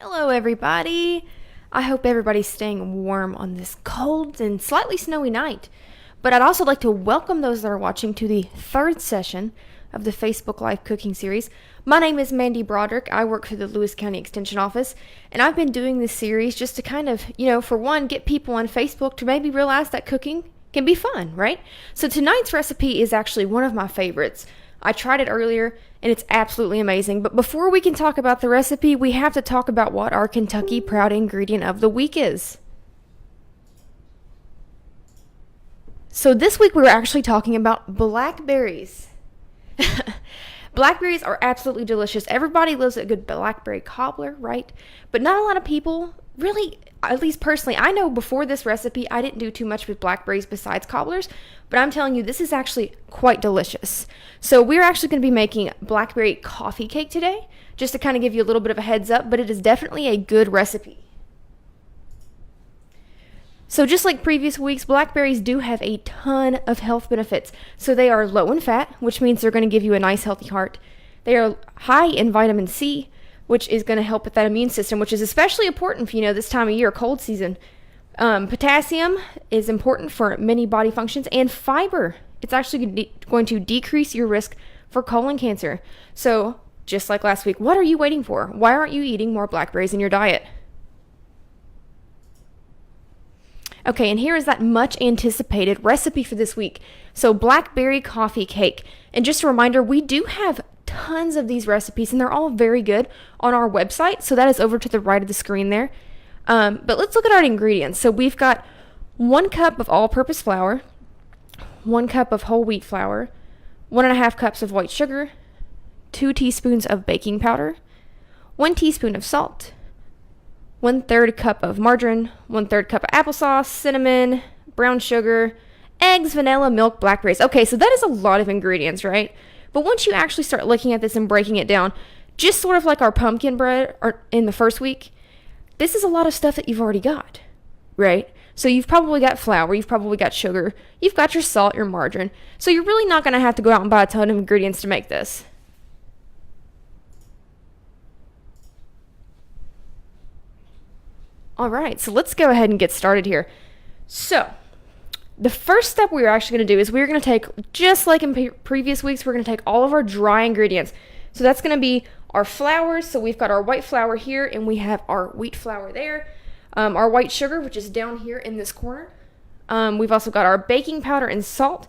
Hello, everybody. I hope everybody's staying warm on this cold and slightly snowy night. But I'd also like to welcome those that are watching to the third session of the Facebook Live Cooking Series. My name is Mandy Broderick. I work for the Lewis County Extension Office, and I've been doing this series just to kind of, for one, get people on Facebook to maybe realize that cooking can be fun, right? So tonight's recipe is actually one of my favorites. I tried it earlier, and it's absolutely amazing. But before we can talk about the recipe, we have to talk about what our Kentucky Proud ingredient of the week is. So this week we're actually talking about blackberries. Blackberries are absolutely delicious. Everybody loves a good blackberry cobbler, right? But not a lot of people really, at least personally, I know before this recipe I didn't do too much with blackberries besides cobblers, but I'm telling you, this is actually quite delicious. So we're actually going to be making blackberry coffee cake today, just to kind of give you a little bit of a heads up, but it is definitely a good recipe. So just like previous weeks, blackberries do have a ton of health benefits. So they are low in fat, which means they're going to give you a nice healthy heart. They are high in vitamin C, which is going to help with that immune system, which is especially important for, this time of year, cold season. Potassium is important for many body functions, and fiber. It's actually going to decrease your risk for colon cancer. So just like last week, what are you waiting for? Why aren't you eating more blackberries in your diet? Okay, and here is that much anticipated recipe for this week. So blackberry coffee cake. And just a reminder, we do have tons of these recipes, and they're all very good on our website. So that is over to the right of the screen there. But let's look at our ingredients. So we've got 1 cup of all-purpose flour, 1 cup of whole wheat flour, 1.5 cups of white sugar, 2 teaspoons of baking powder, 1 teaspoon of salt, 1/3 cup of margarine, 1/3 cup of applesauce, cinnamon, brown sugar, eggs, vanilla, milk, blackberries. Okay, so that is a lot of ingredients, right? But once you actually start looking at this and breaking it down, just sort of like our pumpkin bread in the first week, this is a lot of stuff that you've already got, right? So you've probably got flour, you've probably got sugar, you've got your salt, your margarine. So you're really not going to have to go out and buy a ton of ingredients to make this. All right, so let's go ahead and get started here. So the first step we're actually going to do is we're going to take, just like in previous weeks, we're going to take all of our dry ingredients. So that's going to be our flours. So we've got our white flour here, and we have our wheat flour there. Our white sugar, which is down here in this corner. We've also got our baking powder and salt.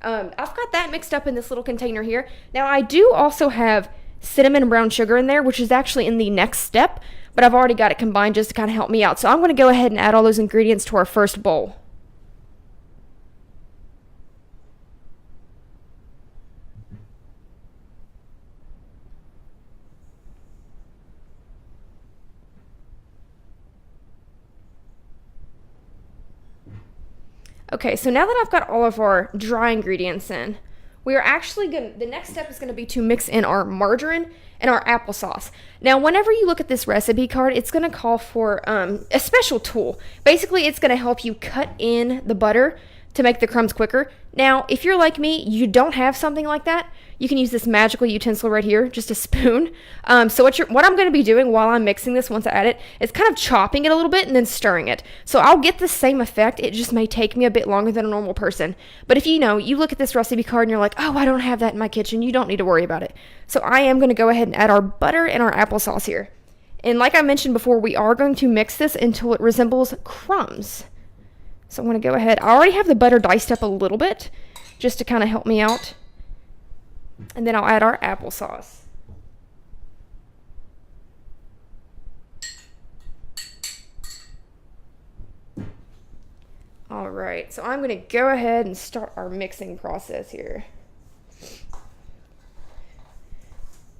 I've got that mixed up in this little container here. Now I do also have cinnamon and brown sugar in there, which is actually in the next step, but I've already got it combined just to kind of help me out. So I'm going to go ahead and add all those ingredients to our first bowl. Okay, so now that I've got all of our dry ingredients in, we are actually the next step is going to be to mix in our margarine and our applesauce. Now, whenever you look at this recipe card, it's going to call for a special tool. Basically, it's going to help you cut in the butter to make the crumbs quicker. Now, if you're like me, you don't have something like that, you can use this magical utensil right here, just a spoon. So what I'm going to be doing while I'm mixing this, once I add it, is kind of chopping it a little bit and then stirring it. So I'll get the same effect. It just may take me a bit longer than a normal person. But if you look at this recipe card and you're like, oh, I don't have that in my kitchen, you don't need to worry about it. So I am going to go ahead and add our butter and our applesauce here. And like I mentioned before, we are going to mix this until it resembles crumbs. So I'm going to go ahead. I already have the butter diced up a little bit just to kind of help me out. And then I'll add our applesauce. All right, so I'm going to go ahead and start our mixing process here.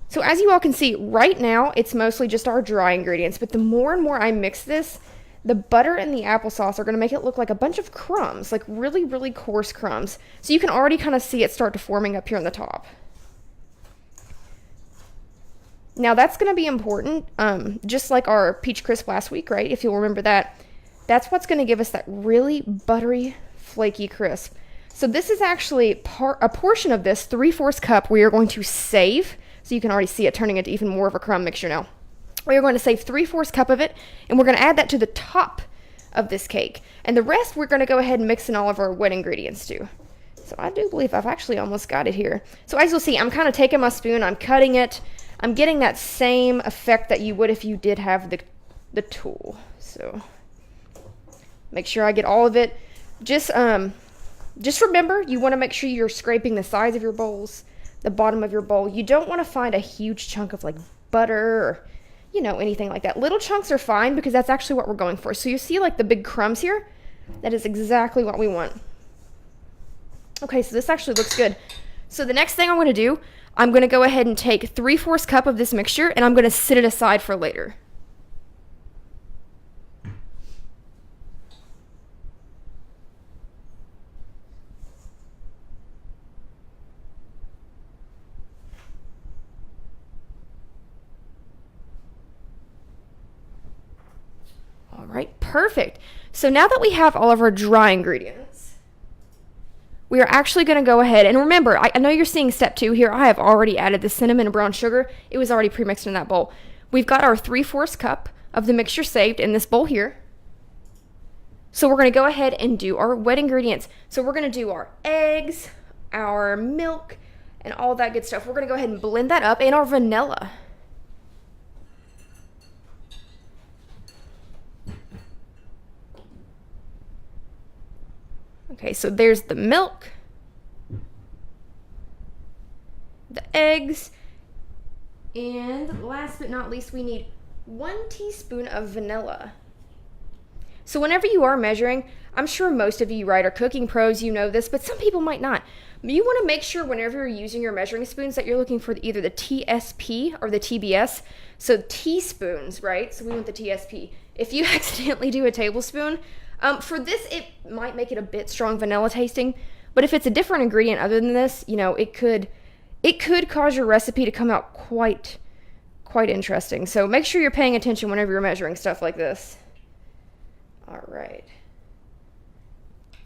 So as you all can see, right now it's mostly just our dry ingredients, but the more and more I mix this, the butter and the applesauce are going to make it look like a bunch of crumbs, like really, really coarse crumbs. So you can already kind of see it start to forming up here on the top. Now that's going to be important, just like our peach crisp last week, right? If you'll remember that, that's what's going to give us that really buttery, flaky crisp. So this is actually a portion of this 3/4 cup we are going to save. So you can already see it turning into even more of a crumb mixture now. We are going to save 3/4 cup of it, and we're going to add that to the top of this cake. And the rest we're going to go ahead and mix in all of our wet ingredients too. So I do believe I've actually almost got it here. So as you'll see, I'm kind of taking my spoon, I'm cutting it. I'm getting that same effect that you would if you did have the tool. So make sure I get all of it. Just remember, you want to make sure you're scraping the sides of your bowls, the bottom of your bowl. You don't want to find a huge chunk of like butter or, you know, anything like that. Little chunks are fine because that's actually what we're going for. So you see like the big crumbs here? That is exactly what we want. Okay, so this actually looks good. So the next thing I'm going to do, I'm going to go ahead and take 3/4 cup of this mixture, and I'm going to sit it aside for later. All right, perfect. So now that we have all of our dry ingredients, we are actually going to go ahead, and remember, I know you're seeing step 2 here. I have already added the cinnamon and brown sugar. It was already pre-mixed in that bowl. We've got our 3/4 cup of the mixture saved in this bowl here. So we're going to go ahead and do our wet ingredients. So we're going to do our eggs, our milk, and all that good stuff. We're going to go ahead and blend that up, and our vanilla. Okay, so there's the milk, the eggs, and last but not least, we need 1 teaspoon of vanilla. So whenever you are measuring, I'm sure most of you, right, are cooking pros, you know this, but some people might not. You want to make sure whenever you're using your measuring spoons that you're looking for either the TSP or the TBS. So teaspoons, right? So we want the TSP. If you accidentally do a tablespoon, for this, it might make it a bit strong vanilla tasting, but if it's a different ingredient other than this, you know, it could cause your recipe to come out quite interesting. So make sure you're paying attention whenever you're measuring stuff like this. All right.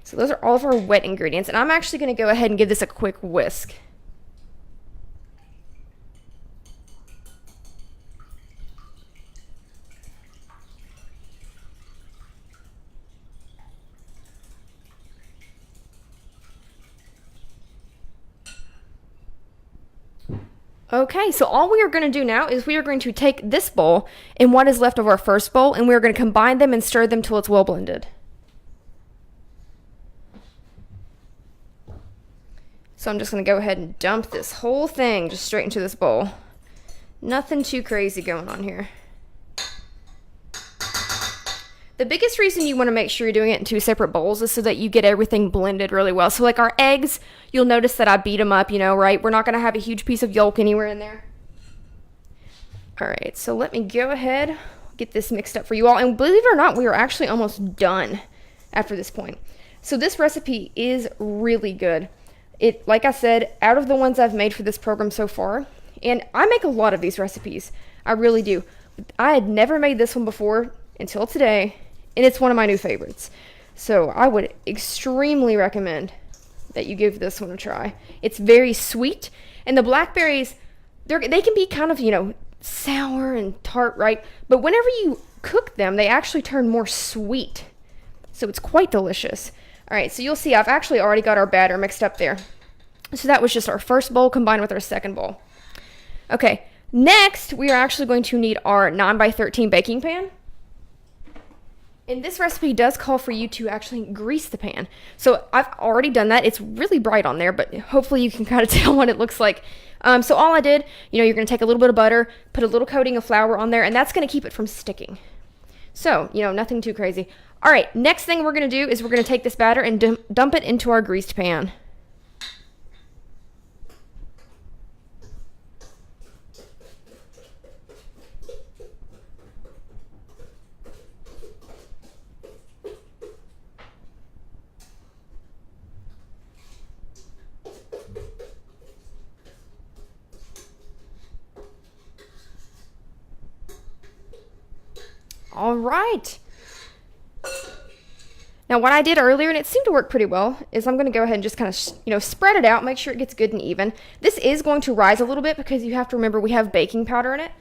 So those are all of our wet ingredients, and I'm actually going to go ahead and give this a quick whisk. Okay, so all we are going to do now is we are going to take this bowl and what is left of our first bowl, and we are going to combine them and stir them till it's well blended. So I'm just going to go ahead and dump this whole thing just straight into this bowl. Nothing too crazy going on here. The biggest reason you want to make sure you're doing it in 2 separate bowls is so that you get everything blended really well. So like our eggs, you'll notice that I beat them up, you know, right? We're not going to have a huge piece of yolk anywhere in there. All right, so let me go ahead, get this mixed up for you all. And believe it or not, we are actually almost done after this point. So this recipe is really good. It, like I said, out of the ones I've made for this program so far, and I make a lot of these recipes. I really do. I had never made this one before until today, and it's one of my new favorites. So I would extremely recommend that you give this one a try. It's very sweet, and the blackberries, they can be kind of, you know, sour and tart, right? But whenever you cook them, they actually turn more sweet. So it's quite delicious. All right, so you'll see I've actually already got our batter mixed up there. So that was just our first bowl combined with our second bowl. Okay, next we are actually going to need our 9x13 baking pan. And this recipe does call for you to actually grease the pan. So I've already done that. It's really bright on there, but hopefully you can kind of tell what it looks like. So all I did, you know, you're going to take a little bit of butter, put a little coating of flour on there, and that's going to keep it from sticking. So, you know, nothing too crazy. All right, next thing we're going to do is we're going to take this batter and dump it into our greased pan. All right. Now what I did earlier, and it seemed to work pretty well, is I'm going to go ahead and just kind of, you know, spread it out, make sure it gets good and even. This is going to rise a little bit because you have to remember we have baking powder in it.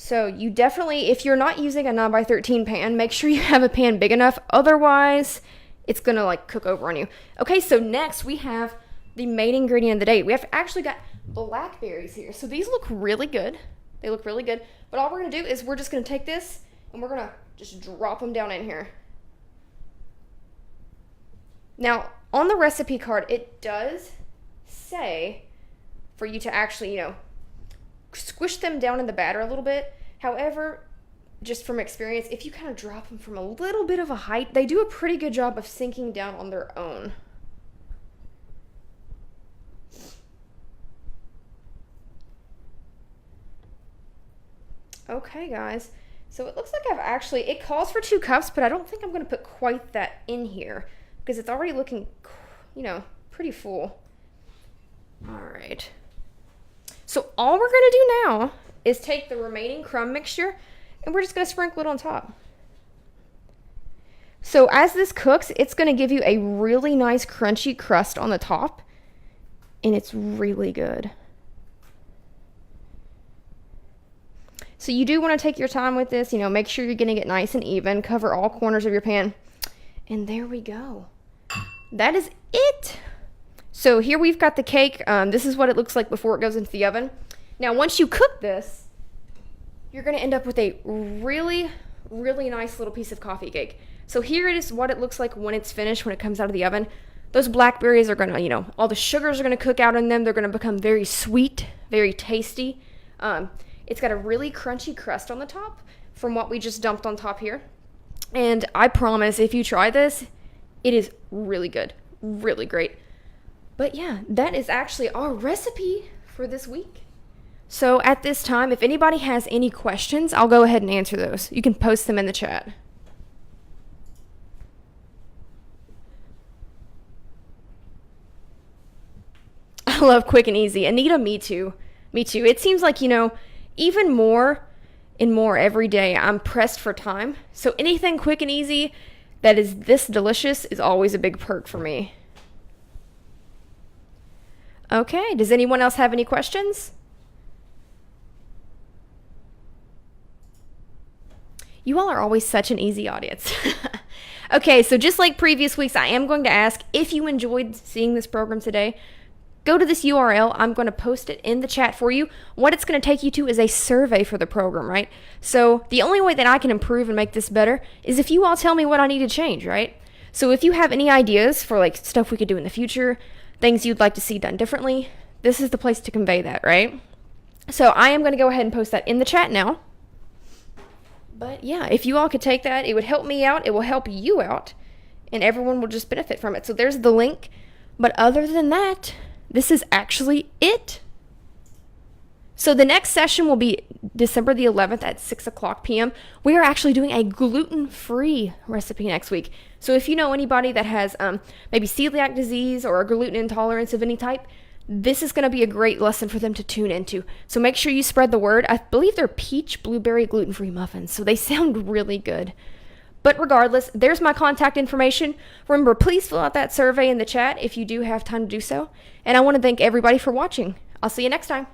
So you definitely, if you're not using a 9x13 pan, make sure you have a pan big enough. Otherwise, it's gonna like cook over on you. Okay, so next we have the main ingredient of the day. We have actually got blackberries here. So these look really good. They look really good. But all we're gonna do is we're just gonna take this and we're gonna just drop them down in here. Now, on the recipe card, it does say for you to actually, squish them down in the batter a little bit. However, just from experience, if you kind of drop them from a little bit of a height, they do a pretty good job of sinking down on their own. Okay, guys. So it looks like it calls for 2 cups, but I don't think I'm going to put quite that in here because it's already looking, pretty full. All right. So all we're going to do now is take the remaining crumb mixture and we're just going to sprinkle it on top. So as this cooks, it's going to give you a really nice crunchy crust on the top, and it's really good. So you do want to take your time with this, make sure you're getting it nice and even, cover all corners of your pan. And there we go. That is it. So here we've got the cake. This is what it looks like before it goes into the oven. Now, once you cook this, you're going to end up with a really, really nice little piece of coffee cake. So here it is what it looks like when it's finished, when it comes out of the oven. Those blackberries are going to, all the sugars are going to cook out in them. They're going to become very sweet, very tasty. It's got a really crunchy crust on the top from what we just dumped on top here. And I promise, if you try this, it is really good, really great. But yeah, that is actually our recipe for this week. So at this time, if anybody has any questions, I'll go ahead and answer those. You can post them in the chat. I love quick and easy. Anita, me too. Me too. It seems like, even more and more every day, I'm pressed for time. So anything quick and easy that is this delicious is always a big perk for me. Okay, does anyone else have any questions? You all are always such an easy audience. Okay, so just like previous weeks, I am going to ask if you enjoyed seeing this program today. Go to this URL. I'm going to post it in the chat for you. What it's going to take you to is a survey for the program, right? So the only way that I can improve and make this better is if you all tell me what I need to change, right? So if you have any ideas for like stuff we could do in the future, things you'd like to see done differently, this is the place to convey that, right? So I am going to go ahead and post that in the chat now. But yeah, if you all could take that, it would help me out, it will help you out, and everyone will just benefit from it. So there's the link. But other than that, this is actually it. So the next session will be December the 11th at 6 o'clock p.m. We are actually doing a gluten-free recipe next week. So if you know anybody that has maybe celiac disease or a gluten intolerance of any type, this is going to be a great lesson for them to tune into. So make sure you spread the word. I believe they're peach blueberry gluten-free muffins, so they sound really good. But regardless, there's my contact information. Remember, please fill out that survey in the chat if you do have time to do so. And I want to thank everybody for watching. I'll see you next time.